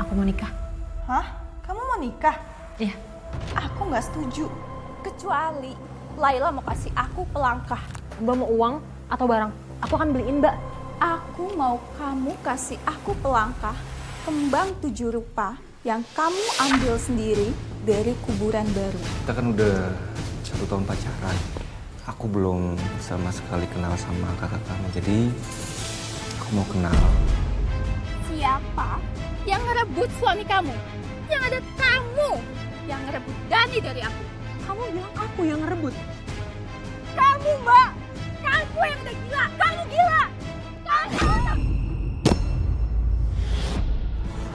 Aku mau nikah. Hah? Kamu mau nikah? Iya. Aku nggak setuju. Kecuali Laila mau kasih aku pelangkah. Mbak mau uang atau barang? Aku akan beliin, Mbak. Aku mau kamu kasih aku pelangkah kembang 7 rupa yang kamu ambil sendiri dari kuburan baru. Kita kan udah 1 tahun pacaran. Aku belum sama sekali kenal sama kakak kamu, jadi aku mau kenal. Siapa yang ngerebut suami kamu? Yang ada kamu yang ngerebut Dani dari aku. Kamu bilang aku yang ngerebut. Kamu, Mbak! Kamu yang udah gila! Kamu gila! Kamu!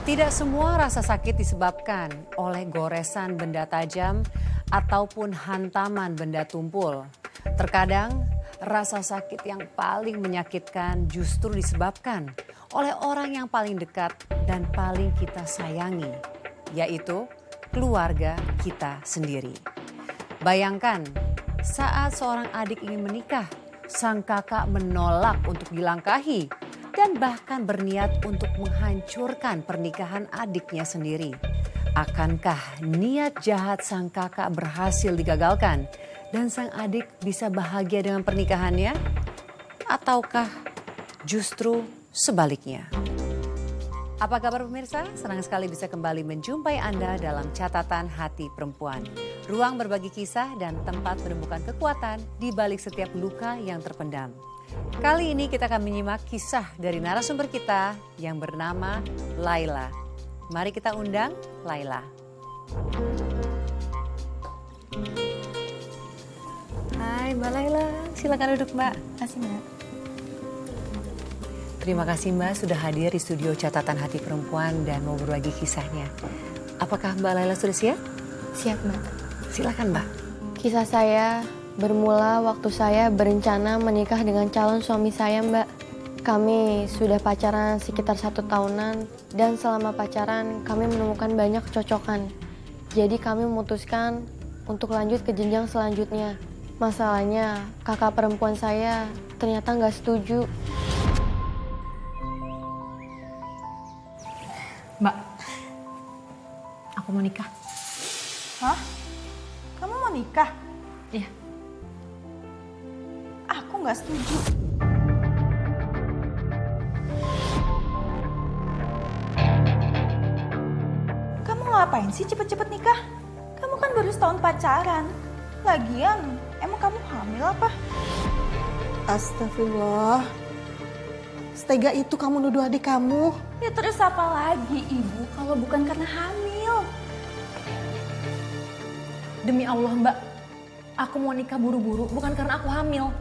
Tidak semua rasa sakit disebabkan oleh goresan benda tajam ataupun hantaman benda tumpul. Terkadang rasa sakit yang paling menyakitkan justru disebabkan oleh orang yang paling dekat dan paling kita sayangi, yaitu keluarga kita sendiri. Bayangkan saat seorang adik ingin menikah, sang kakak menolak untuk dilangkahi dan bahkan berniat untuk menghancurkan pernikahan adiknya sendiri. Akankah niat jahat sang kakak berhasil digagalkan dan sang adik bisa bahagia dengan pernikahannya? Ataukah justru sebaliknya? Apa kabar pemirsa? Senang sekali bisa kembali menjumpai Anda dalam Catatan Hati Perempuan. Ruang berbagi kisah dan tempat menemukan kekuatan di balik setiap luka yang terpendam. Kali ini kita akan menyimak kisah dari narasumber kita yang bernama Laila. Mari kita undang Laila. Hai Mbak Laila, silakan duduk Mbak. Kasih, Mbak. Terima kasih Mbak sudah hadir di studio Catatan Hati Perempuan dan mau berbagi kisahnya. Apakah Mbak Laila sudah siap? Siap, Mbak. Silakan Mbak. Kisah saya bermula waktu saya berencana menikah dengan calon suami saya, Mbak. Kami sudah pacaran sekitar 1 tahunan dan selama pacaran kami menemukan banyak kecocokan. Jadi kami memutuskan untuk lanjut ke jenjang selanjutnya. Masalahnya kakak perempuan saya ternyata nggak setuju. Mbak, aku mau nikah. Hah? Kamu mau nikah? Iya. Aku nggak setuju. Kamu ngapain sih cepet-cepet nikah? Kamu kan baru setahun pacaran. Lagian, emang kamu hamil apa? Astagfirullah. Setega itu kamu nuduh adik kamu. Ya terus apa lagi ibu kalau bukan karena hamil? Demi Allah Mbak, aku mau nikah buru-buru bukan karena aku hamil.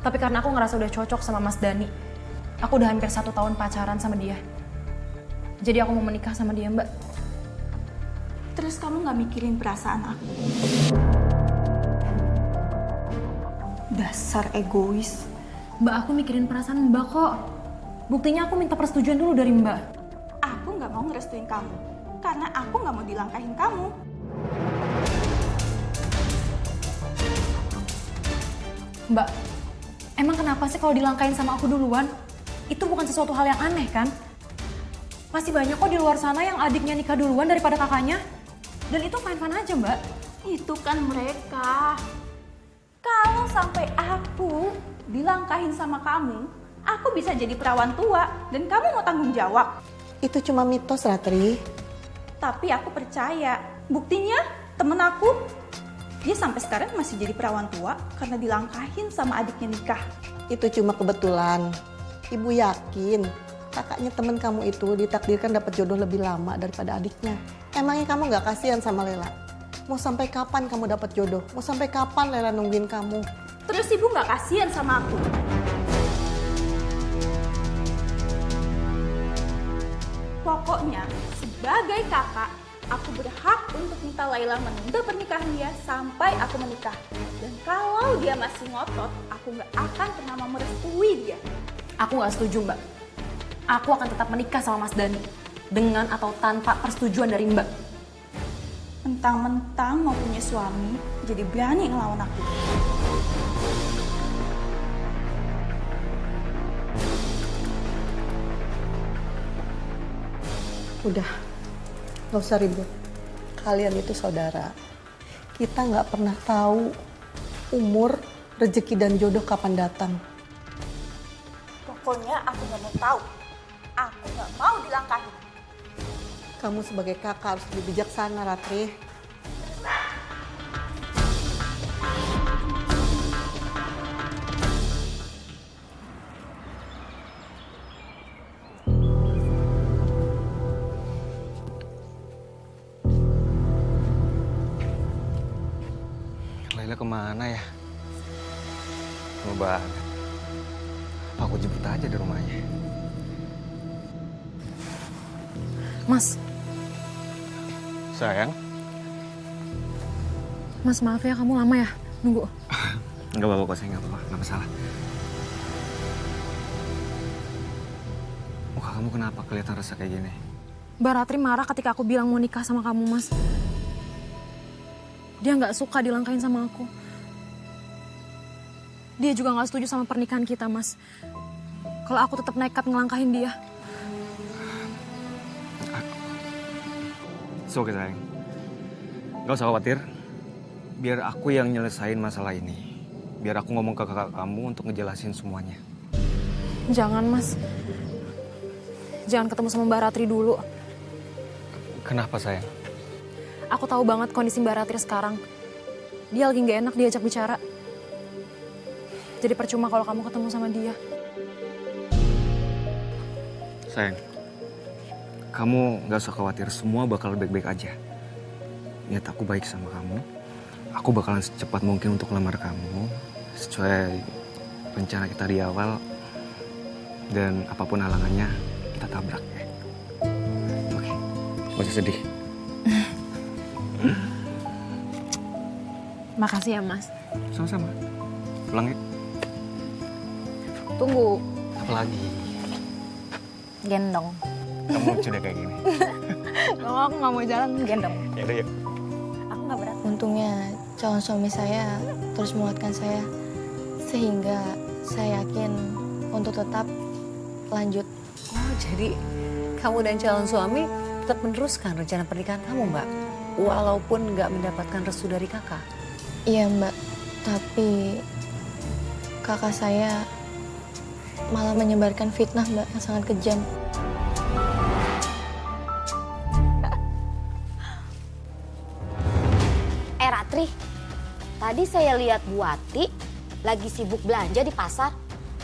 Tapi karena aku ngerasa udah cocok sama Mas Dani. Aku udah hampir 1 tahun pacaran sama dia. Jadi aku mau menikah sama dia Mbak. Terus kamu nggak mikirin perasaan aku? Dasar egois. Mbak, aku mikirin perasaan Mbak kok. Buktinya aku minta persetujuan dulu dari Mbak. Aku nggak mau ngerestuin kamu. Karena aku nggak mau dilangkahin kamu. Mbak, emang kenapa sih kalau dilangkahin sama aku duluan? Itu bukan sesuatu hal yang aneh kan? Masih banyak kok di luar sana yang adiknya nikah duluan daripada kakaknya. Dan itu fine-fine aja Mbak. Itu kan mereka. Kalau sampai aku dilangkahin sama kamu, aku bisa jadi perawan tua dan kamu mau tanggung jawab. Itu cuma mitos, Ratri. Tapi aku percaya. Buktinya temen aku, dia sampai sekarang masih jadi perawan tua karena dilangkahin sama adiknya nikah. Itu cuma kebetulan. Ibu yakin kakaknya temen kamu itu ditakdirkan dapat jodoh lebih lama daripada adiknya. Emangnya kamu nggak kasihan sama Lela? Mau sampai kapan kamu dapat jodoh? Mau sampai kapan Lela nungguin kamu? Terus ibu nggak kasihan sama aku? Pokoknya sebagai kakak, aku berhak untuk minta Laila menunda pernikahan dia sampai aku menikah. Dan kalau dia masih ngotot, aku nggak akan pernah mau merestui dia. Aku nggak setuju Mbak. Aku akan tetap menikah sama Mas Dani. Dengan atau tanpa persetujuan dari Mbak. Mentang-mentang mau punya suami, jadi berani ngelawan aku. Udah, gak usah ribut. Kalian itu saudara. Kita nggak pernah tahu umur, rezeki dan jodoh kapan datang. Pokoknya aku nggak mau tahu. Aku nggak mau dilangkahi. Kamu sebagai kakak harus lebih bijaksana, Ratri. Laila kemana ya? Lama banget. Aku jemput aja di rumahnya. Mas, Sayang, Mas maaf ya kamu lama ya nunggu. nggak apa-apa kok, saya nggak apa-apa, nggak masalah. Muka kamu kenapa kelihatan resah kayak gini? Mbak Ratri marah ketika aku bilang mau nikah sama kamu, Mas. Dia nggak suka dilangkahin sama aku. Dia juga nggak setuju sama pernikahan kita, Mas. Kalau aku tetap nekat ngelangkahin dia. Oke sayang, nggak usah khawatir. Biar aku yang nyelesain masalah ini. Biar aku ngomong ke kakak kamu untuk ngejelasin semuanya. Jangan, Mas. Jangan ketemu sama Mbak Ratri dulu. Kenapa sayang? Aku tahu banget kondisi Mbak Ratri sekarang. Dia lagi nggak enak diajak bicara. Jadi percuma kalau kamu ketemu sama dia. Sayang, kamu nggak usah khawatir, semua bakal baik-baik aja. Niat aku baik sama kamu. Aku bakalan secepat mungkin untuk lamar kamu. Sesuai rencana kita di awal. Dan apapun halangannya, kita tabrak ya. Oke, gak usah sedih. Makasih ya, Mas. Sama-sama. Pulang ya. Tunggu. Apa lagi? Gendong. Kamu sudah kayak gini. Kalau aku nggak mau jalan, gendong. Ya udah yuk. Aku nggak berat. Untungnya calon suami saya terus menguatkan saya. Sehingga saya yakin untuk tetap lanjut. Oh, jadi kamu dan calon suami tetap meneruskan rencana pernikahan kamu, Mbak? Walaupun nggak mendapatkan restu dari kakak? Iya Mbak, tapi kakak saya malah menyebarkan fitnah Mbak yang sangat kejam. Ratri, tadi saya lihat Bu Ati lagi sibuk belanja di pasar.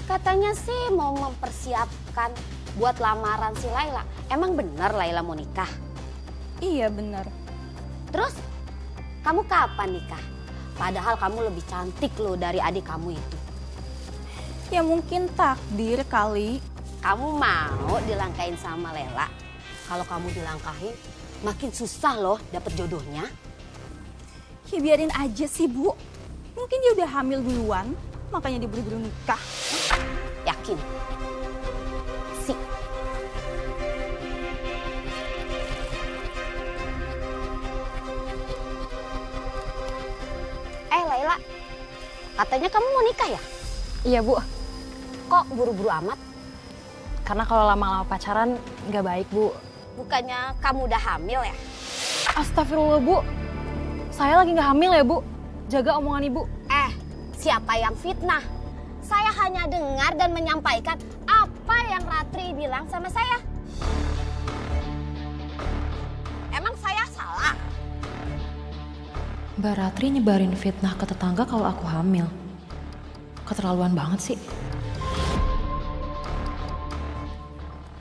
Katanya sih mau mempersiapkan buat lamaran si Laila. Emang benar Laila mau nikah? Iya benar. Terus kamu kapan nikah? Padahal kamu lebih cantik loh dari adik kamu itu. Ya mungkin takdir kali. Kamu mau dilangkahin sama Lela? Kalau kamu dilangkahin, makin susah loh dapet jodohnya. Ya biarin aja sih Bu. Mungkin dia udah hamil duluan, makanya dia buru-buru nikah. Yakin? Si. Laila, katanya kamu mau nikah ya? Iya, Bu. Kok buru-buru amat? Karena kalau lama-lama pacaran nggak baik, Bu. Bukannya kamu udah hamil ya? Astagfirullah, Bu. Saya lagi nggak hamil ya, Bu. Jaga omongan Ibu. Siapa yang fitnah? Saya hanya dengar dan menyampaikan apa yang Ratri bilang sama saya. Emang saya salah? Mbak Ratri nyebarin fitnah ke tetangga kalau aku hamil. Keterlaluan banget sih.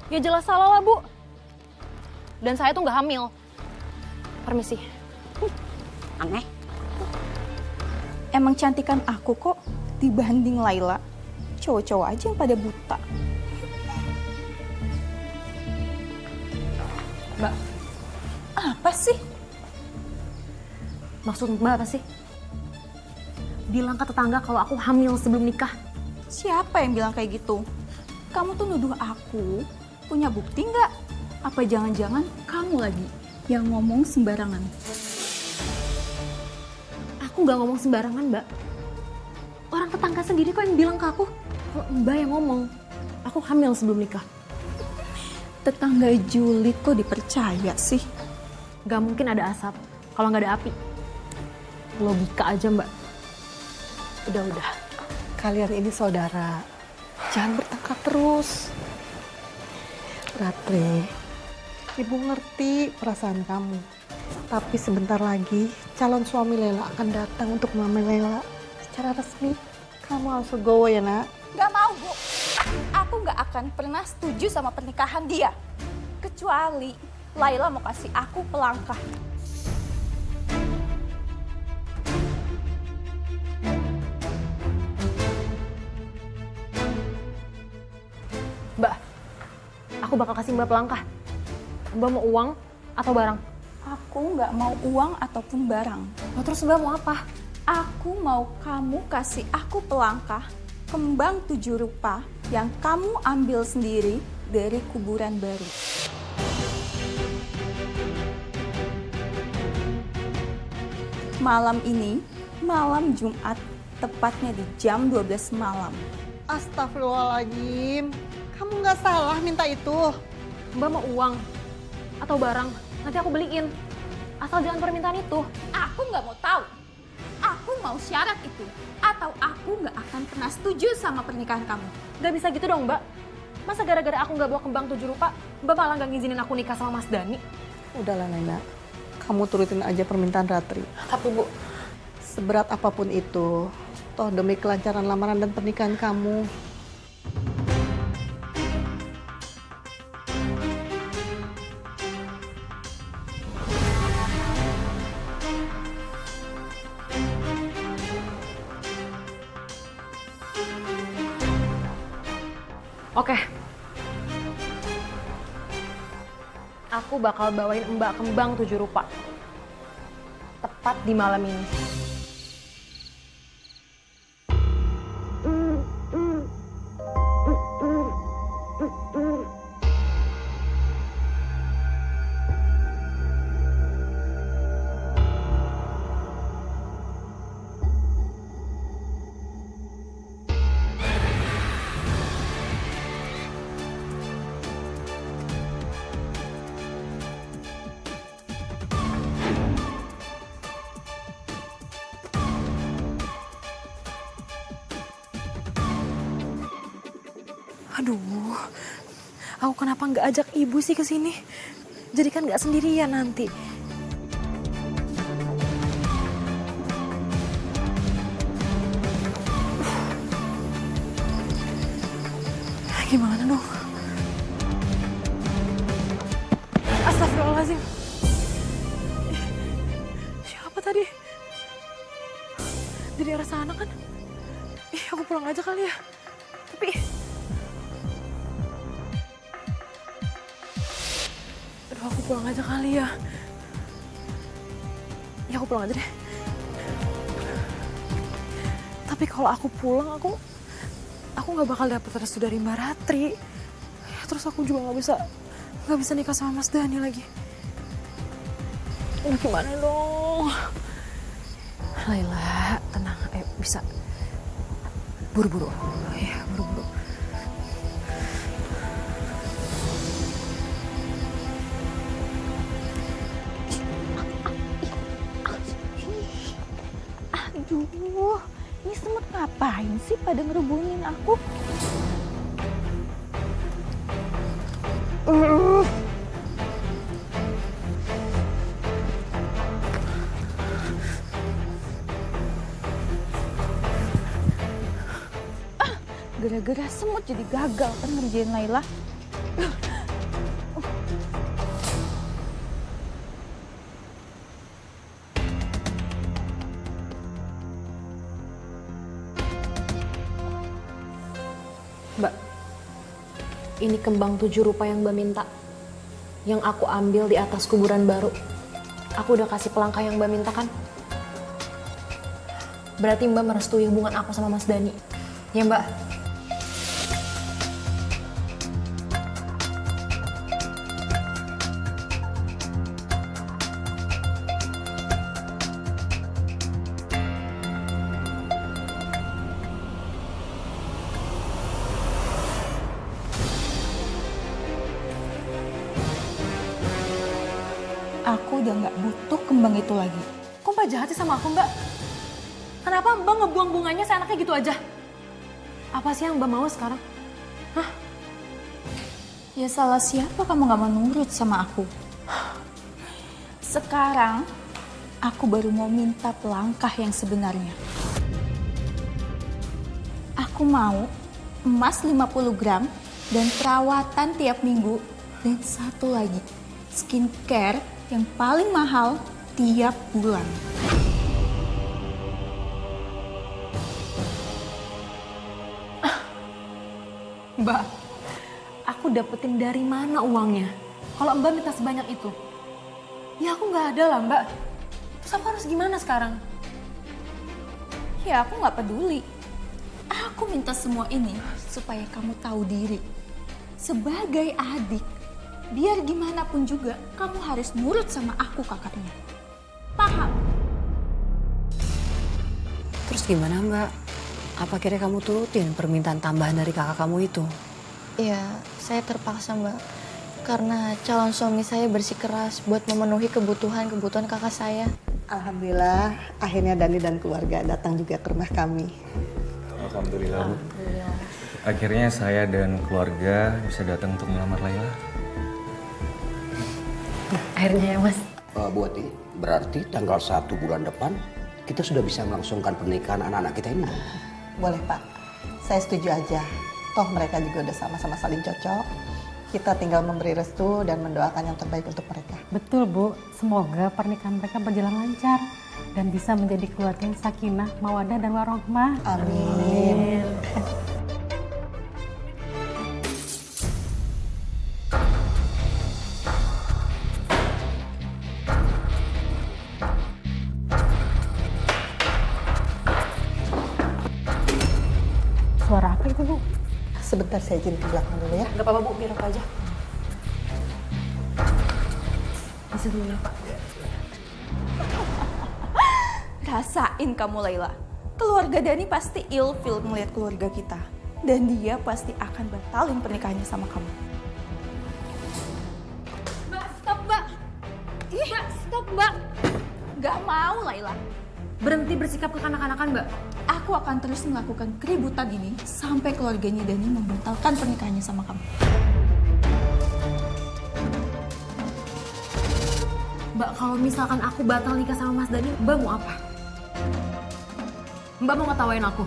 Ya jelas salah lah, Bu. Dan saya tuh nggak hamil. Permisi. Aneh. Emang cantikan aku kok dibanding Laila. Cowok-cowok aja yang pada buta. Mbak, Apa sih? maksud Mbak apa sih? Bilang ke tetangga kalau aku hamil sebelum nikah. Siapa yang bilang kayak gitu? Kamu tuh nuduh aku punya bukti nggak? Apa jangan-jangan kamu lagi yang ngomong sembarangan? Aku nggak ngomong sembarangan, Mbak. Orang tetangga sendiri kok yang bilang ke aku kalau Mbak yang ngomong aku hamil sebelum nikah. Tetangga julid kok dipercaya sih? Gak mungkin ada asap kalau nggak ada api. Logika aja mbak. Udah. Kalian ini saudara. Jangan bertengkar terus. Ratri, ibu ngerti perasaan kamu. Tapi sebentar lagi calon suami Lela akan datang untuk melamar Lela secara resmi. Kamu harus legowo ya nak. Gak mau, Bu. Aku gak akan pernah setuju sama pernikahan dia. Kecuali Laila mau kasih aku pelangkah. Mbak, aku bakal kasih mbak pelangkah. Mbak mau uang atau barang? Aku gak mau uang ataupun barang. Oh, terus mbak mau apa? Aku mau kamu kasih aku pelangkah kembang 7 rupa yang kamu ambil sendiri dari kuburan baru. Malam ini, malam Jumat, tepatnya di jam 12 malam. Astagfirullahaladzim. Kamu nggak salah minta itu. Mbak mau uang atau barang? Nanti aku beliin. Asal jangan permintaan itu. Aku nggak mau tahu. Aku mau syarat itu. Atau aku nggak akan pernah setuju sama pernikahan kamu. Gak bisa gitu dong mbak. Masa gara-gara aku nggak bawa kembang 7 rupa, mbak malah gak ngizinin aku nikah sama Mas Dani? Udahlah Nena, kamu turutin aja permintaan Ratri. Tapi bu, Seberat apapun itu, toh demi kelancaran lamaran dan pernikahan kamu. oke. Aku bakal bawain mbak kembang 7 rupa. Tepat di malam ini. Aduh, aku kenapa nggak ajak ibu sih ke sini? Jadi kan nggak sendirian nanti. Gimana dong? Astagfirullahaladzim. Siapa tadi? Dari arah sana kan? Aku pulang aja kali ya. Tapi aku pulang aja kali ya. Ya aku pulang aja deh. Tapi kalau aku pulang, aku nggak bakal dapet restu dari Mbak Ratri. Ya, terus aku juga nggak bisa nikah sama Mas Dani lagi. Ini gimana dong? Laila, tenang. Ayo bisa. Buru-buru. Ya, buru-buru. Aduh, ini semut ngapain sih pada ngerubungin aku? Gara-gara semut jadi gagal kan ngerjain Laila. Mbak, ini kembang 7 rupa yang Mbak minta. Yang aku ambil di atas kuburan baru. Aku udah kasih pelangkah yang Mbak minta kan? Berarti Mbak merestui hubungan aku sama Mas Dani. Ya Mbak? Aku udah gak butuh kembang itu lagi. Kok Mbak jahat sih sama aku, Mbak? Kenapa Mbak ngebuang bunganya seenaknya gitu aja? Apa sih yang Mbak mau sekarang? Ya salah siapa kamu gak mau nurut sama aku? Sekarang, aku baru mau minta langkah yang sebenarnya. Aku mau emas 50 gram dan perawatan tiap minggu. Dan satu lagi, skincare yang paling mahal tiap bulan. Mbak, aku dapetin dari mana uangnya? Kalau Mbak minta sebanyak itu, ya aku nggak ada lah Mbak. Terus aku harus gimana sekarang? Ya aku gak peduli. Aku minta semua ini supaya kamu tahu diri. Sebagai adik, biar gimana pun juga kamu harus nurut sama aku kakaknya. Paham? Terus gimana Mbak? Apa kira kamu turutin permintaan tambahan dari kakak kamu itu? Iya, saya terpaksa Mbak. Karena calon suami saya bersikeras buat memenuhi kebutuhan kakak saya. Alhamdulillah, akhirnya Dani dan keluarga datang juga ke rumah kami. Alhamdulillah, Bu. Akhirnya saya dan keluarga bisa datang untuk melamar Laila. Akhirnya ya Mas. Bu Ati, berarti tanggal 1 bulan depan kita sudah bisa melangsungkan pernikahan anak-anak kita ini. Boleh Pak, saya setuju aja. Toh mereka juga udah sama-sama saling cocok. Kita tinggal memberi restu dan mendoakan yang terbaik untuk mereka. Betul Bu, semoga pernikahan mereka berjalan lancar dan bisa menjadi keluarga yang sakinah, mawadah dan warohmah. Amin. Suara apa itu Bu? Sebentar saya izin ke belakang dulu ya. Gak apa-apa Bu, biar aku aja. Bisa dulu ya Pak. Rasain kamu Laila. Keluarga Dani pasti ilfil ngeliat keluarga kita. Dan dia pasti akan batalin pernikahannya sama kamu. Mbak, stop Mbak. Mbak, stop Mbak. Gak mau Laila. Berhenti bersikap kekanak-kanakan Mbak. Aku akan terus melakukan keributan ini sampai keluarganya Dani membatalkan pernikahannya sama kamu. Mbak, kalau misalkan aku batal nikah sama Mas Dani, Mbak mau apa? Mbak mau ngetawain aku?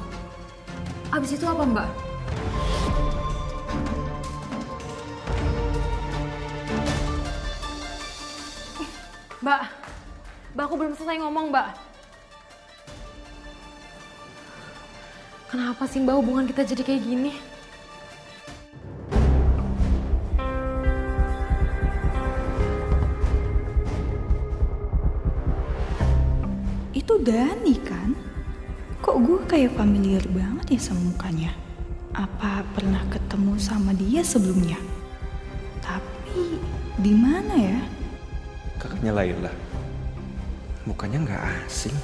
Abis itu apa Mbak? Mbak aku belum selesai ngomong Mbak. Kenapa sih Mbak hubungan kita jadi kayak gini? Itu Dani kan? Kok gue kayak familiar banget ya sama mukanya? Apa pernah ketemu sama dia sebelumnya? Tapi di mana ya? Kakaknya Laila. Mukanya nggak asing.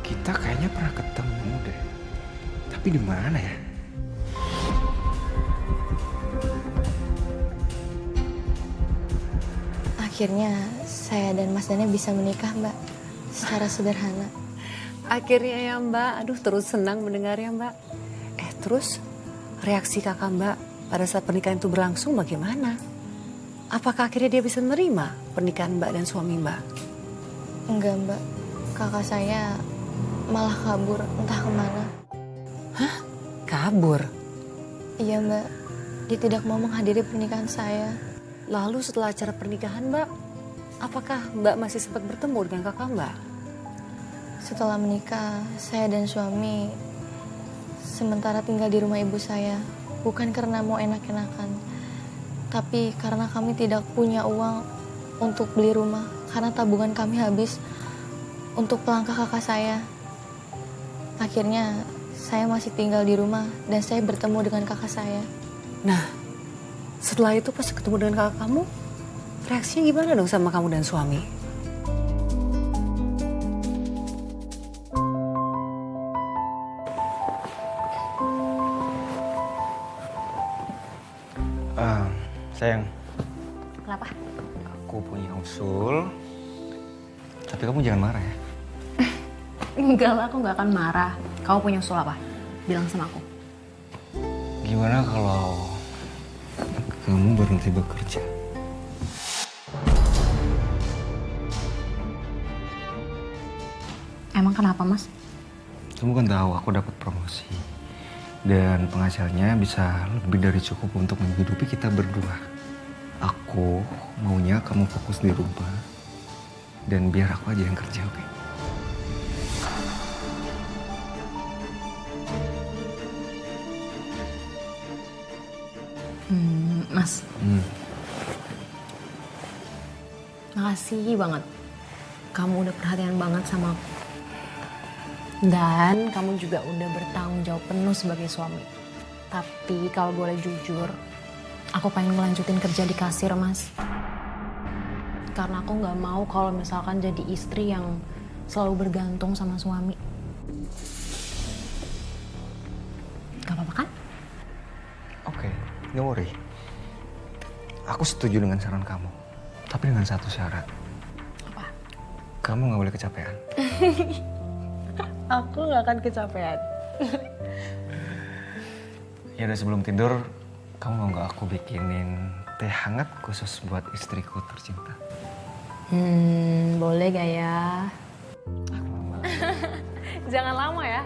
Kita kayaknya pernah ketemu deh. Tapi di mana ya? Akhirnya saya dan Mas Dani bisa menikah Mbak. Secara sederhana. Akhirnya ya Mbak, aduh terus senang mendengarnya Mbak. Terus reaksi kakak Mbak pada saat pernikahan itu berlangsung bagaimana? Apakah akhirnya dia bisa menerima pernikahan Mbak dan suami Mbak? Enggak Mbak, kakak saya malah kabur entah kemana. Hah? Kabur? Iya Mbak, dia tidak mau menghadiri pernikahan saya. Lalu setelah acara pernikahan Mbak, apakah Mbak masih sempat bertemu dengan kakak Mbak? Setelah menikah, saya dan suami sementara tinggal di rumah ibu saya. Bukan karena mau enak-enakan, tapi karena kami tidak punya uang untuk beli rumah. Karena tabungan kami habis untuk pelangkah kakak saya. Akhirnya saya masih tinggal di rumah dan saya bertemu dengan kakak saya. Nah, setelah itu pas ketemu dengan kakak kamu, reaksinya gimana dong sama kamu dan suami? Sayang, Kenapa? Aku punya usul. Tapi kamu jangan marah ya. Enggak lah, aku nggak akan marah. Kamu punya usul apa? Bilang sama aku. Gimana kalau kamu berhenti bekerja? Emang kenapa, Mas? Kamu kan tahu aku dapat promosi. Dan penghasilannya bisa lebih dari cukup untuk menghidupi kita berdua. Aku maunya kamu fokus di rumah. Dan biar aku aja yang kerja, oke? Mas. Makasih banget. Kamu udah perhatian banget sama aku. Dan kamu juga udah bertanggung jawab penuh sebagai suami. Tapi kalau boleh jujur, aku pengen ngelanjutin kerja di kasir, Mas. Karena aku nggak mau kalau misalkan jadi istri yang selalu bergantung sama suami. Gak apa-apa kan? Oke, don't worry. Aku setuju dengan saran kamu. Tapi dengan satu syarat. Apa? Kamu nggak boleh kecapean. Aku nggak akan kecapean. Ya udah sebelum tidur, kamu mau nggak aku bikinin teh hangat khusus buat istriku tercinta? Boleh gak ya? Jangan lama ya.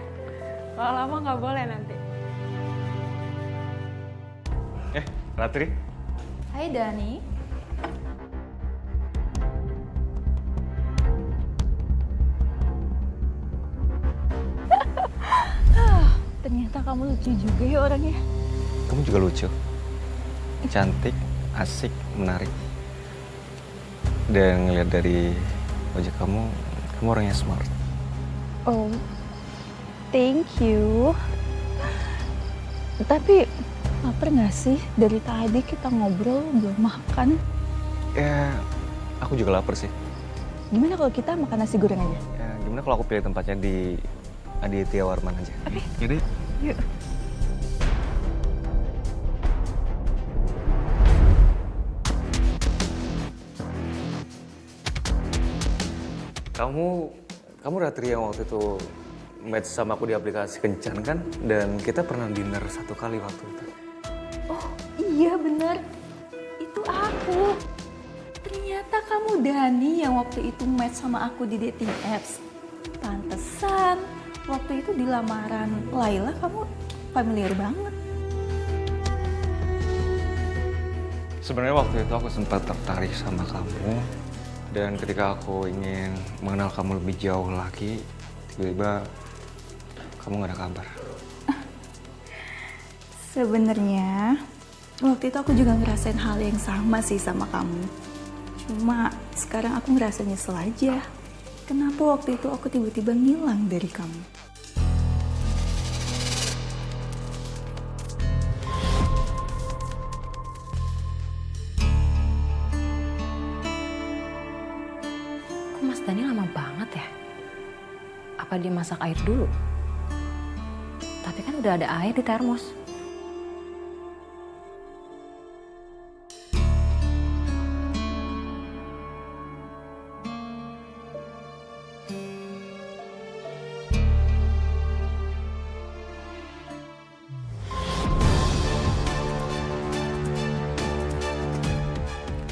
Kalau lama nggak boleh nanti. Ratri? Hai Dani. Ternyata kamu lucu juga ya orangnya. Kamu juga lucu. Cantik, asik, menarik. Dan ngeliat dari wajah kamu orangnya smart. Oh, thank you. Tapi lapar nggak sih? Dari tadi kita ngobrol belum makan. Ya, aku juga lapar sih. Gimana kalau kita makan nasi goreng aja? Ya, gimana kalau aku pilih tempatnya di Aditya Warman aja? Oke. Yaudah. Yuk. Kamu Ratri yang waktu itu match sama aku di aplikasi Kencan kan? Dan kita pernah dinner satu kali waktu itu. Oh iya bener, itu aku. Ternyata kamu Dani yang waktu itu match sama aku di dating apps. Pantesan, waktu itu di lamaran Laila kamu familiar banget. Sebenarnya waktu itu aku sempat tertarik sama kamu. Dan ketika aku ingin mengenal kamu lebih jauh lagi, tiba-tiba kamu gak ada kabar. Sebenarnya waktu itu aku juga ngerasain hal yang sama sih sama kamu. Cuma sekarang aku ngerasa nyesel aja. Kenapa waktu itu aku tiba-tiba ngilang dari kamu? Kok Mas Dani lama banget ya? Apa dia masak air dulu? Tapi kan udah ada air di termos.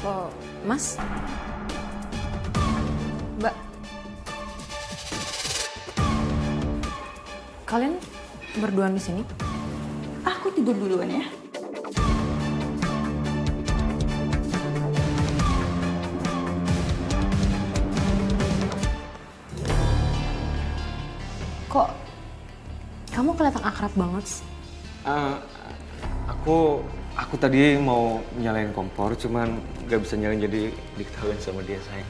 Oh, Mas? Mbak? Kalian berduaan di sini? Aku tidur duluan ya. Kok kamu kelihatan akrab banget sih? Aku tadi mau nyalain kompor, cuman gak bisa nyalain jadi diketahuin sama dia sayang.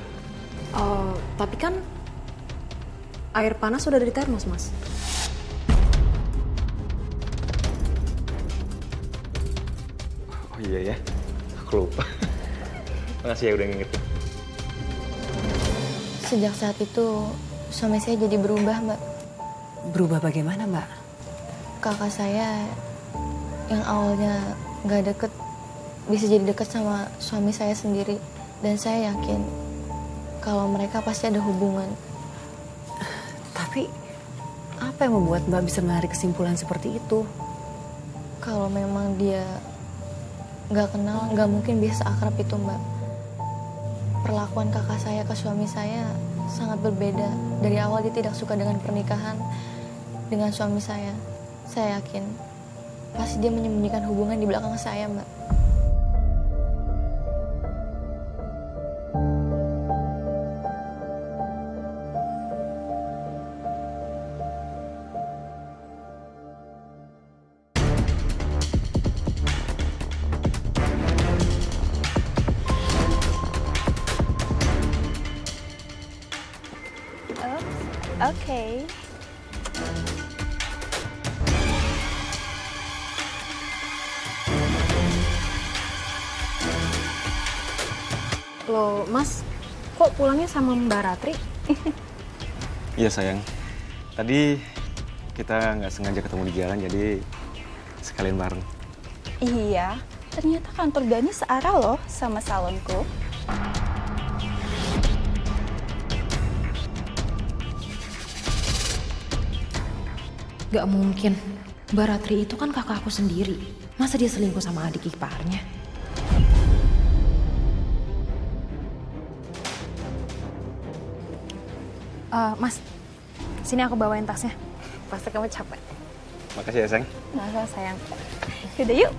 Tapi kan air panas sudah ada di termos, Mas. Oh iya ya, aku lupa. Makasih ya udah ngingetin. Sejak saat itu suami saya jadi berubah, Mbak. Berubah bagaimana, Mbak? Kakak saya yang awalnya gak deket bisa jadi deket sama suami saya sendiri. Dan saya yakin kalau mereka pasti ada hubungan. Tapi apa yang membuat Mbak bisa menarik kesimpulan seperti itu? Kalau memang dia nggak kenal, nggak mungkin bisa akrab itu, Mbak. Perlakuan kakak saya ke suami saya sangat berbeda. Dari awal dia tidak suka dengan pernikahan dengan suami saya. Saya yakin pasti dia menyembunyikan hubungan di belakang saya, Mbak. Oke. Loh, Mas, kok pulangnya sama Mbak Ratri? Iya sayang, tadi kita nggak sengaja ketemu di jalan jadi sekalian bareng. Iya, ternyata kantor Dani searah loh sama salonku. Gak mungkin. Mbak Ratri itu kan kakak aku sendiri. Masa dia selingkuh sama adik iparnya? Mas, sini aku bawain tasnya. Pasti kamu capek. Makasih ya sayang. Nah, sayang. Yaudah yuk.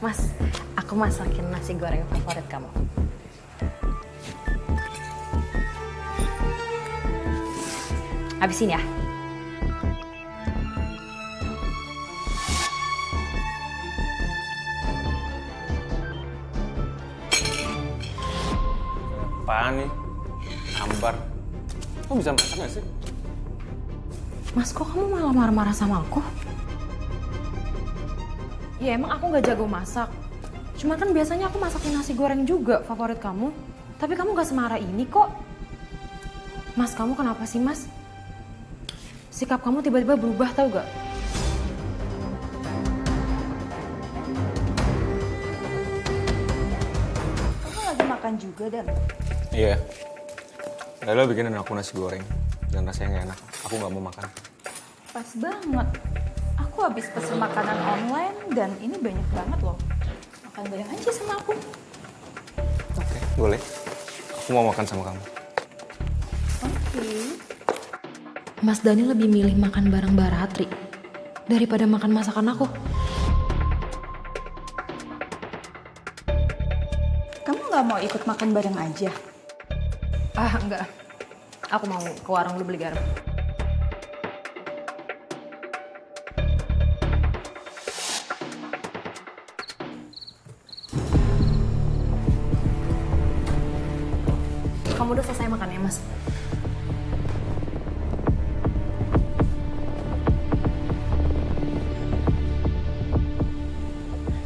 Mas, aku masakin nasi goreng favorit kamu. Habisin ya. Apaan nih? Hambar. Kok bisa masak gak sih? Mas, kok kamu malah marah-marah sama aku? Ya emang aku gak jago masak. Cuma kan biasanya aku masakin nasi goreng juga favorit kamu. Tapi kamu gak semarah ini kok. Mas, kamu kenapa sih, Mas? Sikap kamu tiba-tiba berubah, tau gak? Kamu lagi makan juga, Dan? Iya. Laila bikinin aku nasi goreng dan rasanya nggak enak. Aku nggak mau makan. Pas banget. Aku habis pesen makanan online dan ini banyak banget loh. Makan bareng aja sama aku. Oke, boleh. Aku mau makan sama kamu. Oke. Mas Dani lebih milih makan bareng Mbak Ratri daripada makan masakan aku. Kamu nggak mau ikut makan bareng aja? Ah, enggak. Aku mau ke warung dulu beli garam. Kamu udah selesai makan ya, Mas?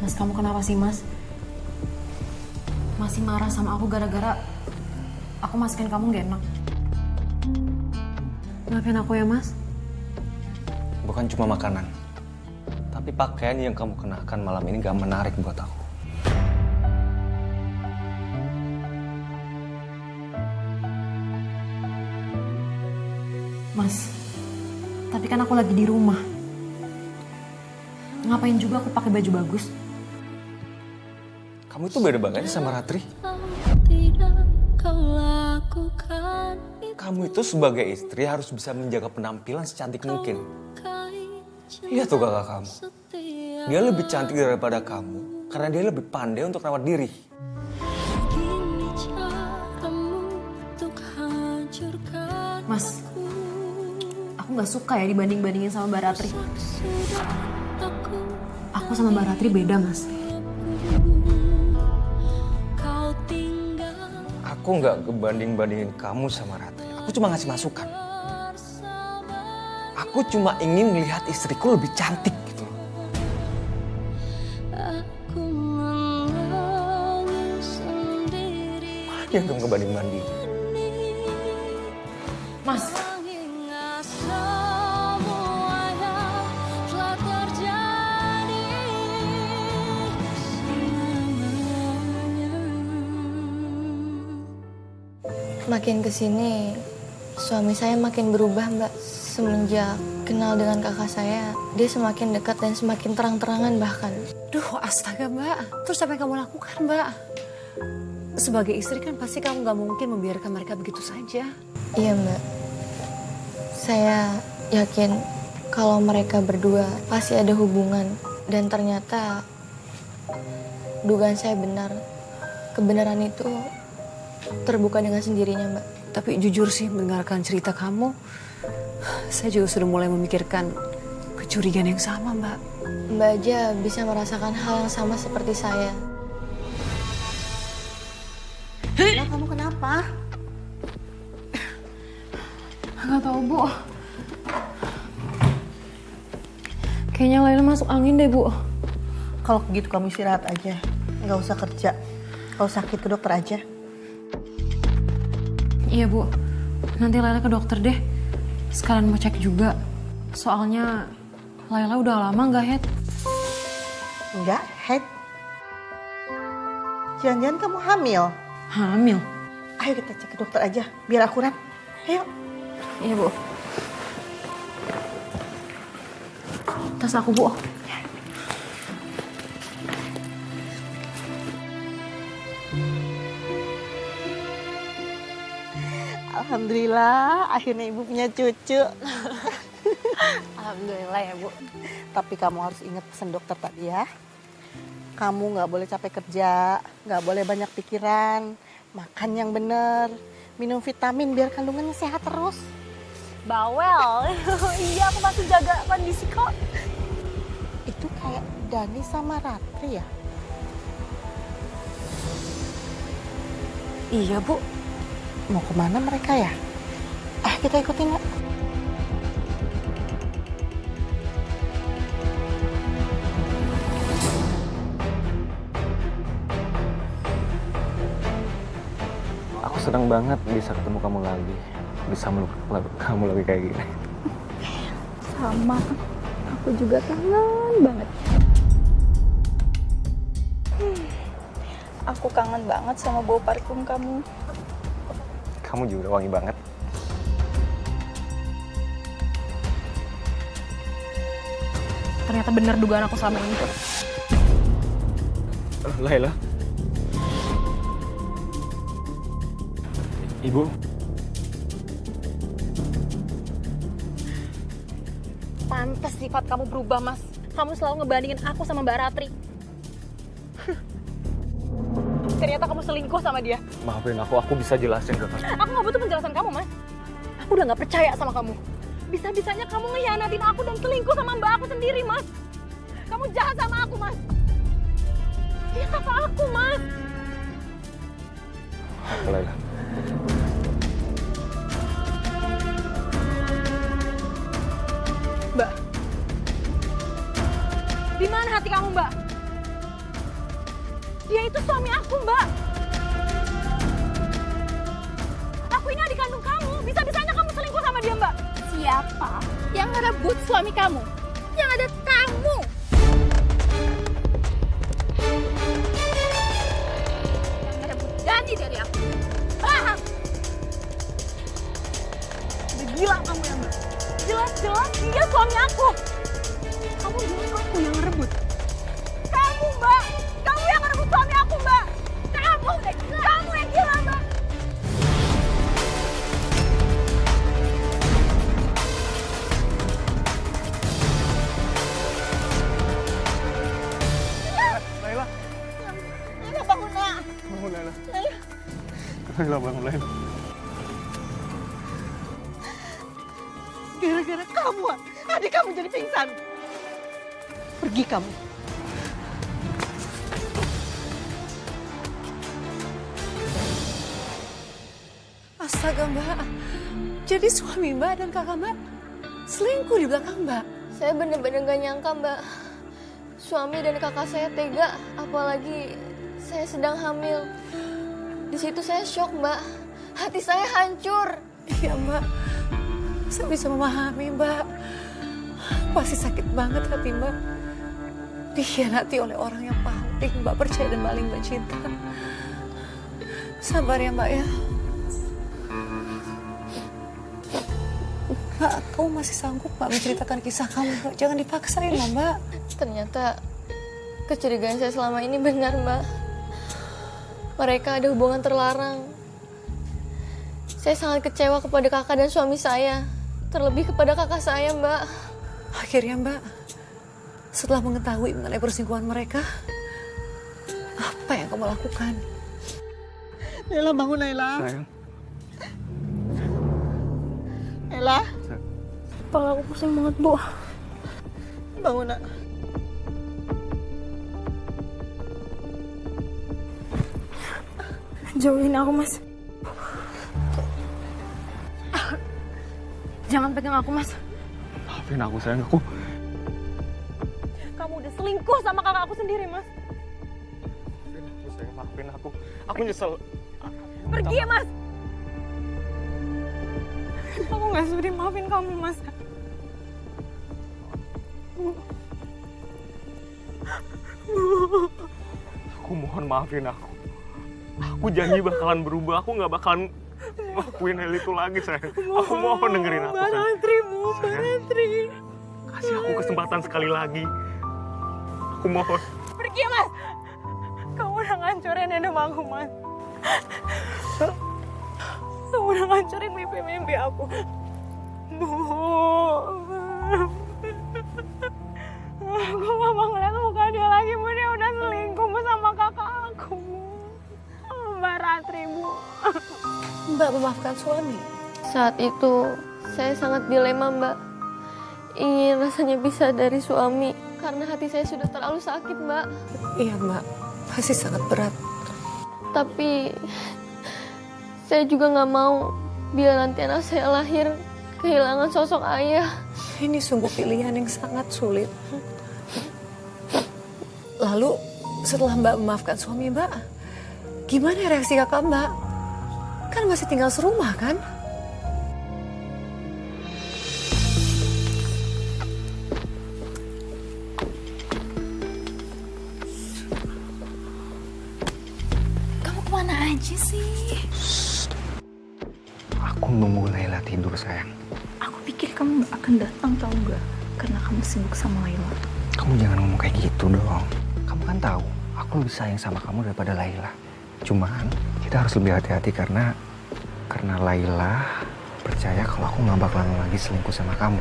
Mas, kamu kenapa sih, Mas? Masih marah sama aku gara-gara aku masukin kamu gak enak. Maafin aku ya, Mas. Bukan cuma makanan, tapi pakaian yang kamu kenakan malam ini gak menarik buat aku. Mas, tapi kan aku lagi di rumah. Ngapain juga aku pakai baju bagus? Kamu itu beda banget sama Ratri. Kamu itu sebagai istri harus bisa menjaga penampilan secantik mungkin. Lihat tuh kakak kamu. Dia lebih cantik daripada kamu karena dia lebih pandai untuk rawat diri. Mas, aku gak suka ya dibanding-bandingin sama Mbak Ratri. Aku sama Mbak Ratri beda, Mas. Aku nggak ngebanding-bandingin kamu sama Ratri. Aku cuma ngasih masukan. Aku cuma ingin melihat istriku lebih cantik gitu loh. Dia tuh ngebanding-banding. Mas, Makin kesini, suami saya makin berubah, Mbak. Semenjak kenal dengan kakak saya, dia semakin dekat dan semakin terang-terangan bahkan. Duh, astaga Mbak. Terus apa yang kamu lakukan Mbak? Sebagai istri kan pasti kamu gak mungkin membiarkan mereka begitu saja. Iya, Mbak. Saya yakin kalau mereka berdua pasti ada hubungan. Dan ternyata dugaan saya benar. Kebenaran itu terbuka dengan sendirinya, Mbak. Tapi jujur sih mendengarkan cerita kamu, saya juga sudah mulai memikirkan kecurigaan yang sama Mbak. Mbak aja bisa merasakan hal yang sama seperti saya. Nah, kamu kenapa? nggak tahu Bu. Kayaknya Laila masuk angin deh Bu. Kalau begitu kamu istirahat aja, nggak usah kerja. Kalau sakit ke dokter aja. Iya Bu, nanti Laila ke dokter deh. Sekalian mau cek juga. Soalnya Laila udah lama nggak head. Enggak, head. Jangan-jangan kamu hamil. Hamil? Ayo kita cek ke dokter aja, biar akurat. Ayo. Iya Bu. Tas aku Bu. Alhamdulillah, akhirnya ibu punya cucu. Alhamdulillah ya, Bu. Tapi kamu harus ingat pesan dokter tadi ya. Kamu nggak boleh capek kerja, nggak boleh banyak pikiran, makan yang bener, minum vitamin biar kandungannya sehat terus. Bawel. Iya, aku masih jaga kondisi kok. Itu kayak Dani sama Ratri ya? Iya, Bu. Mau kemana mereka ya? Kita ikutin ya. Aku senang banget bisa ketemu kamu lagi. Bisa meluk kamu lagi kayak gini. Sama, aku juga kangen banget. Aku kangen banget sama bau parfum kamu. Kamu juga wangi banget. Ternyata benar dugaan aku selama ini. Laila. Ibu. Pantes sifat kamu berubah, Mas. Kamu selalu ngebandingin aku sama Mbak Ratri. Ternyata kamu selingkuh sama dia. Maafin aku bisa jelasin ke kamu. Aku nggak butuh penjelasan kamu, Mas. Aku udah nggak percaya sama kamu. Bisa-bisanya kamu ngehianatin aku dan selingkuh sama mbak aku sendiri, Mas. Kamu jahat sama aku, Mas. Dia kakak aku, Mas. Laila. Mbak. Di mana hati kamu, Mbak? Dia itu suami aku, Mbak. Aku ini adik kandung kamu. Bisa-bisanya kamu selingkuh sama dia, Mbak. Siapa yang ngerebut suami kamu? Yang ada kamu. Yang ngerebut Dani dari aku. Paham? Udah gila kamu ya, Mbak. Jelas-jelas dia suami aku. Kamu bilang aku yang ngerebut. Kamu, Mbak. Kamu yang ngerebut suami aku, Mbak. Kamu udah gila. Kamu yang gila, Mbak. Laila. Laila bangun, Nak. Bangun Laila. Laila bangun Laila. Gara-gara kamu, adik kamu jadi pingsan. Pergi kamu. Astaga Mbak, jadi suami Mbak dan kakak Mbak selingkuh di belakang Mbak. Saya bener-bener gak nyangka, Mbak. Suami dan kakak saya tega, apalagi saya sedang hamil. Di situ saya shock, Mbak. Hati saya hancur. Iya Mbak, saya bisa memahami Mbak. Pasti sakit banget hati Mbak. Dikhianati oleh orang yang paling Mbak percaya dan paling Mbak cinta. Sabar ya Mbak ya. Mbak, kamu masih sanggup Mbak menceritakan kisah kamu? Mbak? Jangan dipaksain loh Mbak. Ternyata kecurigaan saya selama ini benar, Mbak. Mereka ada hubungan terlarang. Saya sangat kecewa kepada kakak dan suami saya. Terlebih kepada kakak saya, Mbak. Akhirnya Mbak, setelah mengetahui mengenai perselingkuhan mereka, apa yang kamu lakukan? Lela, bangun Lela. Sayang. Lela, Kepala aku pusing banget, Bu. bangun nak. Jauhin aku, Mas. Jangan pegang aku, Mas. Maafin aku sayang, aku. Kamu udah selingkuh sama kakak aku sendiri, Mas. Maafin aku sayang, maafin aku. Aku nyesel. Pergi ya, Mas. Aku nggak sudi maafin kamu, Mas. Aku mohon maafin aku. Aku janji bakalan berubah. Aku nggak bakalan ngelakuin hal itu lagi sayang. Aku mohon dengerin aku sayang. Barantri. Kasih aku kesempatan sekali lagi. Aku mohon. Pergi ya, Mas. Kamu udah ngancurin hidup aku, Mas. Kamu udah ngancurin mimpi-mimpi aku. Bu. Aku gak mau ngeliat muka dia lagi, Bu. Dia udah selingkuh Bu, sama kakak aku. Mbak Ratri, Bu. Mbak memaafkan suami. Saat itu, saya sangat dilema, Mbak. Ingin rasanya pisah dari suami. Karena hati saya sudah terlalu sakit, Mbak. Iya Mbak, pasti sangat berat. Tapi, saya juga nggak mau bila nanti anak saya lahir kehilangan sosok ayah. Ini sungguh pilihan yang sangat sulit. Lalu setelah Mbak memaafkan suami Mbak, gimana reaksi kakak Mbak? Kan masih tinggal serumah kan? Kamu kemana aja sih? Aku nunggu Laila tidur sayang. Aku pikir kamu gak akan datang, tau gak? Karena kamu sibuk sama Laila. Kamu jangan ngomong kayak gitu dong. Kamu kan tahu, aku lebih sayang sama kamu daripada Laila. Cuman kita harus lebih hati-hati karena Laila percaya kalau aku nggak bakalan lagi selingkuh sama kamu.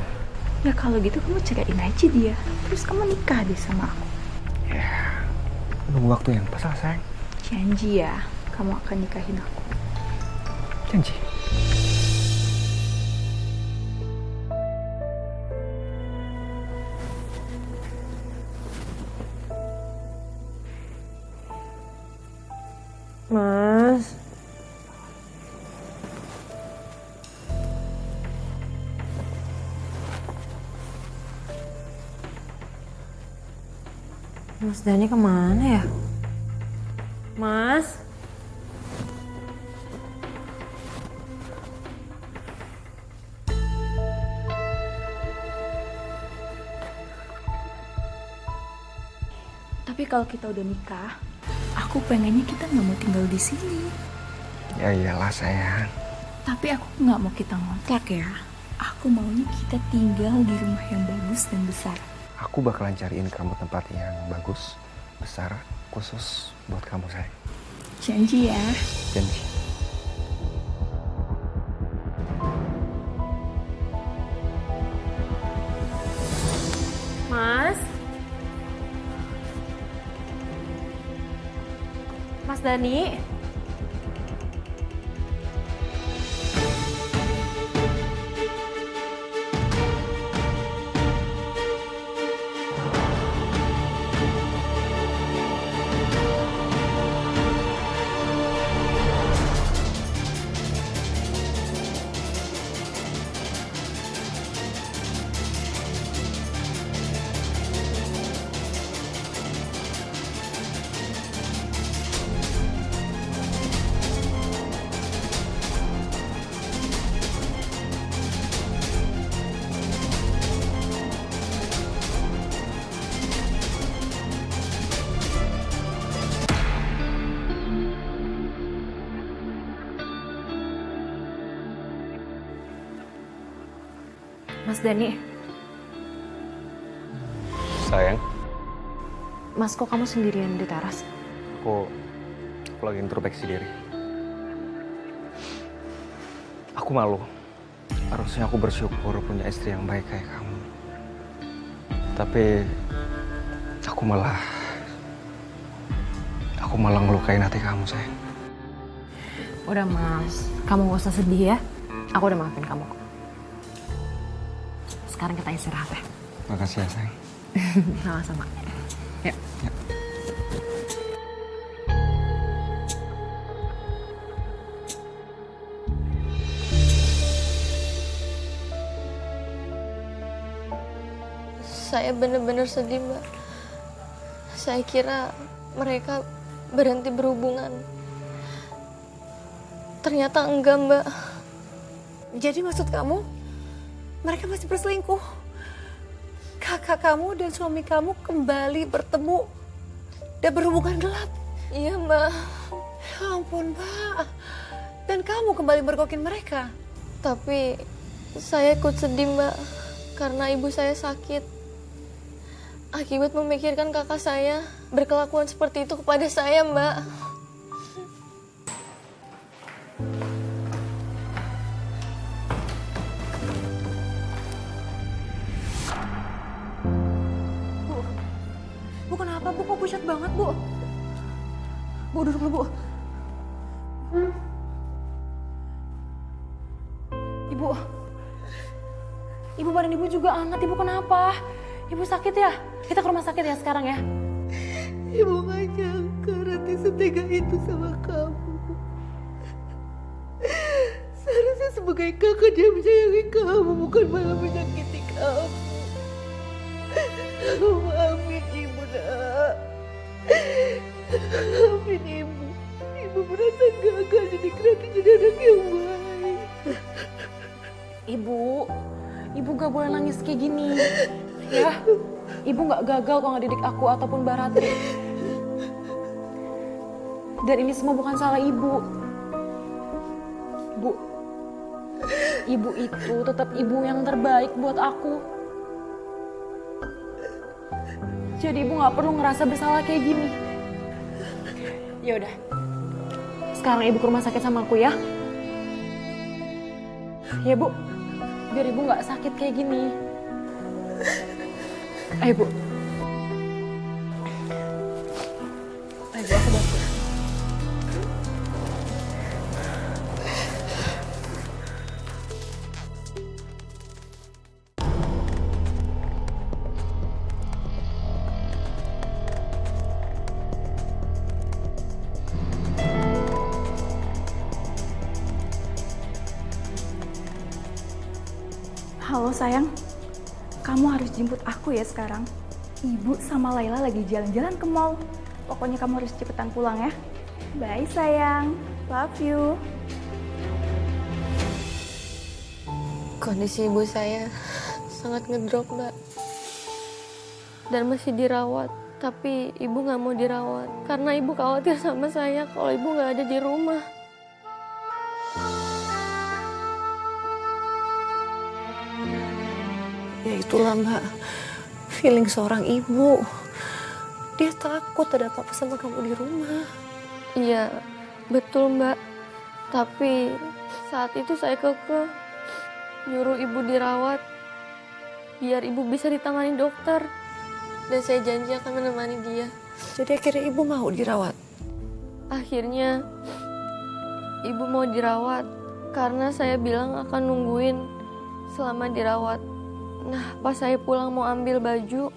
Ya kalau gitu kamu ceraiin aja dia. Terus kamu nikah deh sama aku. Ya, nunggu waktu yang pas lah sayang. Janji ya, kamu akan nikahin aku. Janji. Mas. Mas Dani kemana ya? Mas? Tapi kalau kita udah nikah, aku pengennya kita nggak mau tinggal di sini. Ya iyalah sayang. Tapi aku nggak mau kita ngontrak ya. Aku maunya kita tinggal di rumah yang bagus dan besar. Aku bakalan cariin kamu tempat yang bagus, besar, khusus buat kamu sayang. Janji ya. Janji. Mas? Mas Dani? Mas Dani, Sayang, Mas kok kamu sendirian di teras? aku lagi introspeksi diri. Aku malu. Harusnya aku bersyukur punya istri yang baik kayak kamu. Tapi aku malah ngelukain hati kamu, sayang. Udah Mas, kamu gak usah sedih ya. Aku udah maafin kamu kok. Sekarang kita istirahat ya. Makasih ya, sayang. Sama-sama. Yuk. Ya. Saya benar-benar sedih, Mbak. Saya kira mereka berhenti berhubungan. Ternyata enggak, Mbak. Jadi maksud kamu, mereka masih berselingkuh? Kakak kamu dan suami kamu kembali bertemu dan berhubungan gelap? Iya, Mbak. Ya ampun, Mbak. Dan kamu kembali mergokin mereka? Tapi saya ikut sedih, Mbak. Karena ibu saya sakit. Akibat memikirkan kakak saya berkelakuan seperti itu kepada saya, Mbak. Bu kenapa Bu? Kok pucat banget Bu? Bu duduk dulu Bu. Ibu. Ibu badan ibu juga hangat. Ibu kenapa? Ibu sakit ya? Kita ke rumah sakit ya sekarang ya. Ibu gak nyangka Rati setega itu sama kamu. Seharusnya sebagai kakak dia menyayangi kamu, bukan malah menyakiti kamu. Maafin ibu, nak. Maafin ibu. Ibu merasa gagal jadi Rati jadi anak yang baik. Ibu gak boleh nangis kayak gini. Ya, ibu gak gagal kok ngedidik aku ataupun Mbak Ratri. Dan ini semua bukan salah ibu. Bu, ibu itu tetap ibu yang terbaik buat aku. Jadi ibu gak perlu ngerasa bersalah kayak gini. Ya udah, sekarang ibu ke rumah sakit sama aku ya. Ya Bu, biar ibu gak sakit kayak gini. Ayo Bu. Ayo aku bantu. Halo sayang, kamu harus jemput aku ya sekarang. Ibu sama Laila lagi jalan-jalan ke mall. Pokoknya kamu harus cepetan pulang ya. Bye sayang, love you. Kondisi ibu saya sangat ngedrop, Mbak. Dan masih dirawat. Tapi ibu nggak mau dirawat. Karena ibu khawatir sama saya kalau ibu nggak ada di rumah. Ya itulah Mbak, feeling seorang ibu. Dia takut ada apa-apa sama kamu di rumah. Iya, betul Mbak. Tapi saat itu saya kekeh nyuruh ibu dirawat biar ibu bisa ditangani dokter. Dan saya janji akan menemani dia. Jadi akhirnya ibu mau dirawat? Akhirnya ibu mau dirawat karena saya bilang akan nungguin selama dirawat. Nah, pas saya pulang mau ambil baju,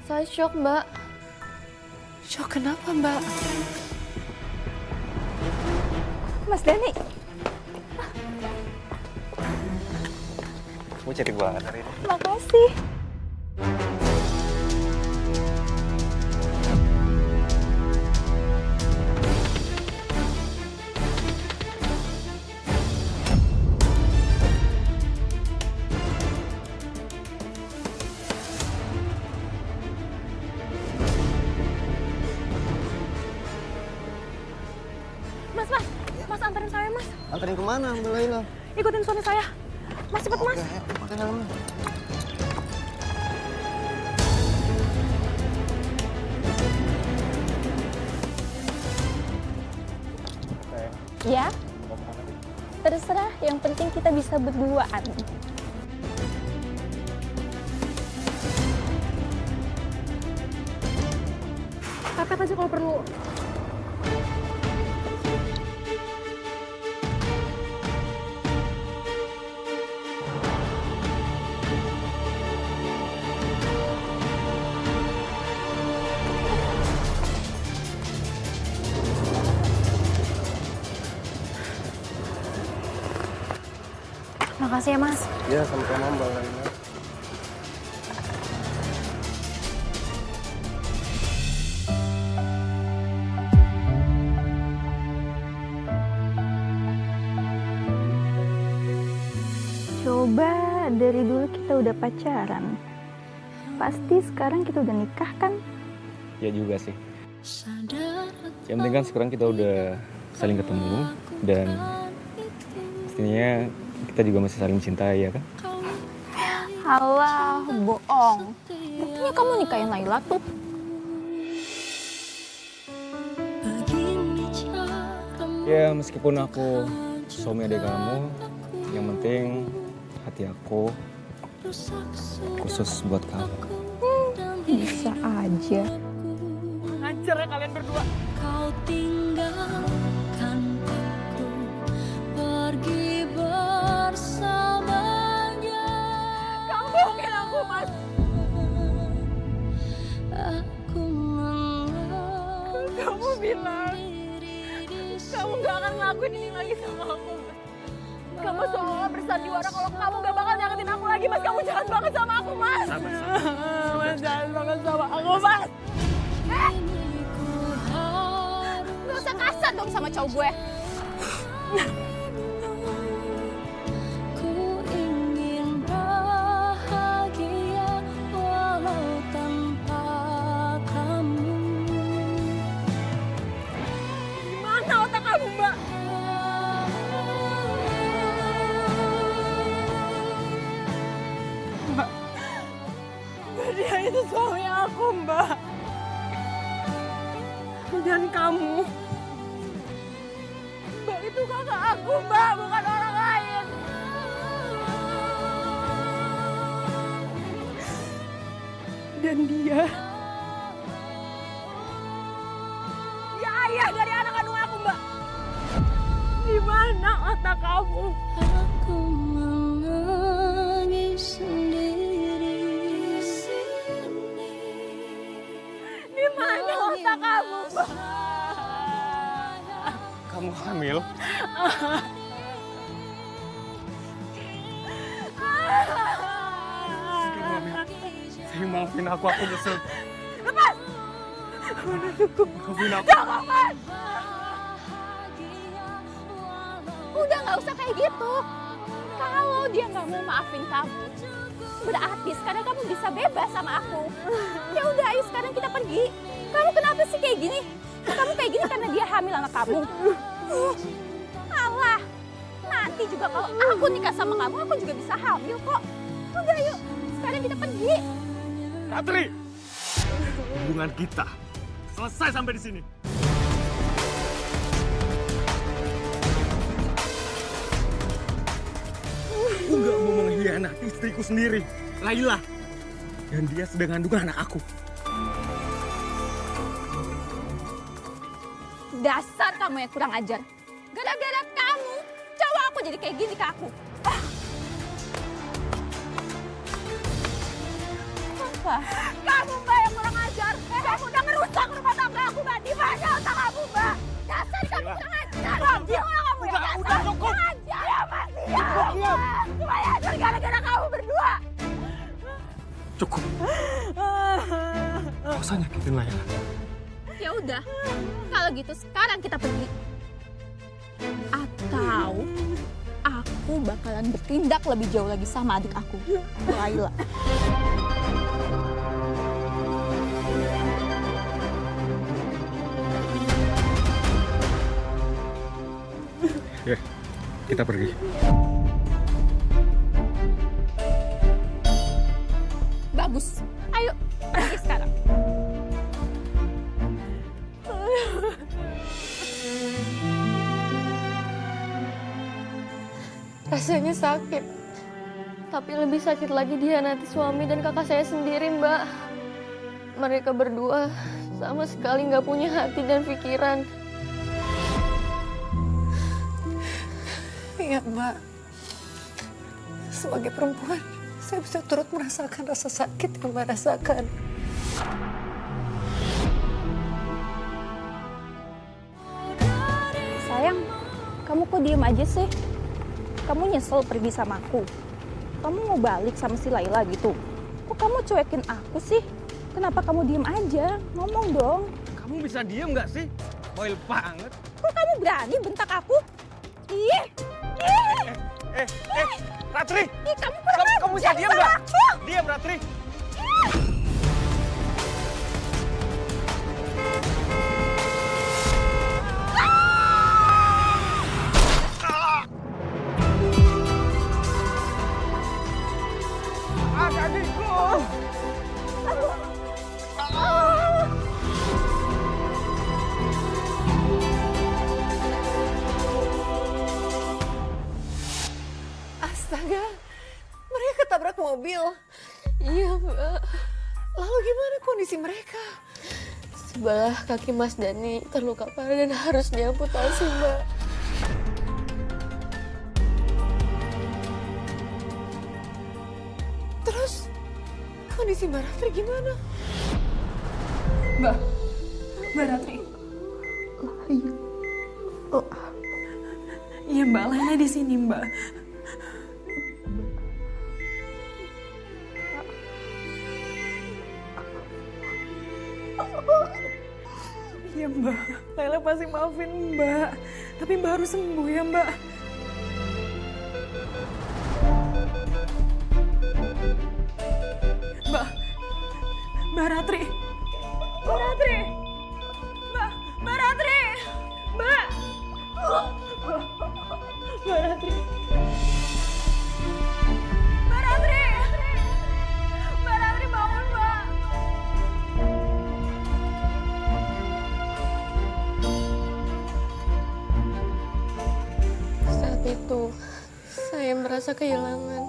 saya shock, Mbak. Shock kenapa Mbak? Mas Dani, Gue cantik banget hari ini. makasih. Mas anterin saya anterin kemana Mbak Laila? Ikutin suami saya. Mas cepet mas. Oke, pakai helmnya. Ya, terserah. Yang penting kita bisa berduaan. Pepet aja kalau perlu. Makasih ya mas. Ya, sama-sama Mbak Laila. Coba dari dulu kita udah pacaran. Pasti sekarang kita udah nikah kan? Ya juga sih. Yang penting kan sekarang kita udah saling ketemu dan pastinya kita juga masih saling mencintai ya kan? Halah, bohong. Buktinya kamu nikahin Laila tuh. Ya meskipun aku suami adik kamu, yang penting hati aku khusus buat kamu. Bisa aja. Ngajar ya kalian berdua. Kau tinggalkan aku pergi bersamanya. Kamu bohongin aku mas. Aku Kamu bilang kamu gak akan ngelakuin ini lagi sama aku mas. Kamu seolah-olah bersandiwara kalau kamu gak bakal nyakitin aku lagi mas. Kamu jahat banget sama aku mas. Mas jahat banget sama aku mas. Gak usah kasar dong sama cowok gue. ku ingin bahagia walau tanpa kamu. Mana otak kamu mbak? Mbak, dia itu suami aku mbak. Dan kamu, mbak itu kakak aku mbak, bukan orang lain. Dan dia ayah dari anak kandung aku mbak. Di mana otak kamu? Aku menangis sendiri. Di mana otak kamu mbak? Kamu hamil? Saya maafin aku nyesel. Lepas! Maafin aku. Jangan mas! Udah gak usah kayak gitu. Kalau dia gak mau maafin kamu, berarti sekarang kamu bisa bebas sama aku. Ya udah, ayo sekarang kita pergi. Kamu kenapa sih kayak gini? Kamu kayak gini karena dia hamil anak kamu. Alah, nanti juga kalau aku nikah sama kamu, aku juga bisa hamil kok. Udah yuk, sekarang kita pergi. Ratri! Hubungan kita selesai sampai di sini. Aku gak mau mengkhianati istriku sendiri, Laila. Dan dia sedang kandungan anak aku. Dasar kamu yang kurang ajar. Gara-gara kamu, cowok aku jadi kayak gini ke aku. Apa? Kamu mbak yang kurang ajar. Kamu udah ngerusak rumah tangga aku mbak. Di mana otak kamu mbak? Dasar kamu kurang ajar. Gila kamu ya. Udah cukup. Kurang ajar ya mas. Ya semuanya hancur gara-gara kamu berdua. Cukup. Gak usah nyakitin Laila. Ya udah, kalau gitu sekarang kita pergi. Atau aku bakalan bertindak lebih jauh lagi sama adik aku, Laila. Ya, kita pergi. Bagus. Ayo, pergi sekarang. Rasanya sakit. Tapi lebih sakit lagi dihianati suami dan kakak saya sendiri, Mbak. Mereka berdua sama sekali nggak punya hati dan pikiran. Ingat Mbak, sebagai perempuan, saya bisa turut merasakan rasa sakit yang Mbak rasakan. Sayang, kamu kok diem aja sih? Kamu nyesel pergi sama aku? Kamu mau balik sama si Laila gitu? Kok kamu cuekin aku sih? Kenapa kamu diem aja? Ngomong dong. Kamu bisa diem nggak sih? Boil banget. Kok kamu berani bentak aku? Ih! Ih! Ratri! Ih, kamu bisa diem nggak? Diam, Ratri. Adikku! Astaga, mereka ketabrak mobil. Iya, Mbak. Lalu gimana kondisi mereka? Sebelah kaki Mas Dani terluka parah dan harus diamputasi, Mbak. Terus, kondisi Mbak Ratri gimana? Mbak Ratri. Iya Mbak, Laila di sini Mbak. Iya Mbak, Laila pasti maafin Mbak. Tapi Mbak harus sembuh ya Mbak. Mbak Ratri. Mbak Ratri. Mbak Ratri. Mbak. Mbak Ratri. Mbak Ratri. Mbak Ratri bangun, Mbak. Saat itu, saya merasa kehilangan.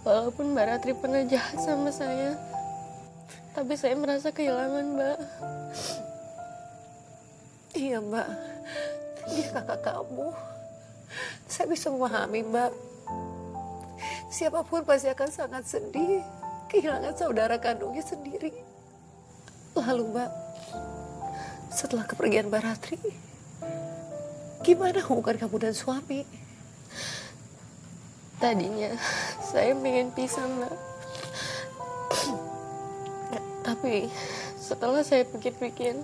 Walaupun Mbak Ratri pernah jahat sama saya, tapi saya merasa kehilangan, Mbak. Iya Mbak, dia kakak kamu. Saya bisa memahami Mbak. Siapapun pasti akan sangat sedih kehilangan saudara kandungnya sendiri. Lalu Mbak, setelah kepergian Mbak Ratri, gimana hubungan kamu dan suami? Tadinya saya pengen pisah, Mbak. Tapi setelah saya pikir-pikir,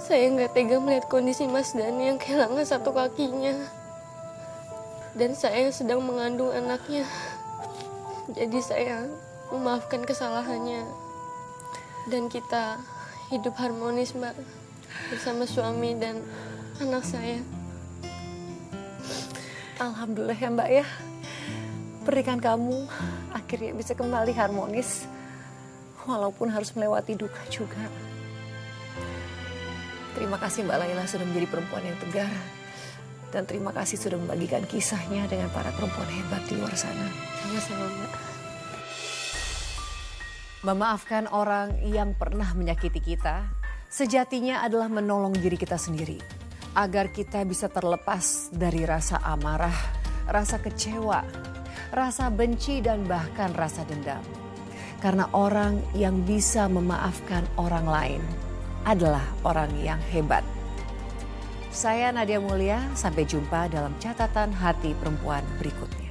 saya nggak tega melihat kondisi Mas Dani yang kehilangan satu kakinya. Dan saya sedang mengandung anaknya. Jadi saya memaafkan kesalahannya. Dan kita hidup harmonis, Mbak. Bersama suami dan anak saya. Alhamdulillah ya Mbak ya. Pernikahan kamu akhirnya bisa kembali harmonis. Walaupun harus melewati duka juga. Terima kasih Mbak Laila sudah menjadi perempuan yang tegar. Dan terima kasih sudah membagikan kisahnya dengan para perempuan hebat di luar sana. Sama-sama, Mbak. Memaafkan orang yang pernah menyakiti kita, sejatinya adalah menolong diri kita sendiri. Agar kita bisa terlepas dari rasa amarah, rasa kecewa, rasa benci dan bahkan rasa dendam. Karena orang yang bisa memaafkan orang lain adalah orang yang hebat. Saya Nadia Mulia, sampai jumpa dalam catatan hati perempuan berikutnya.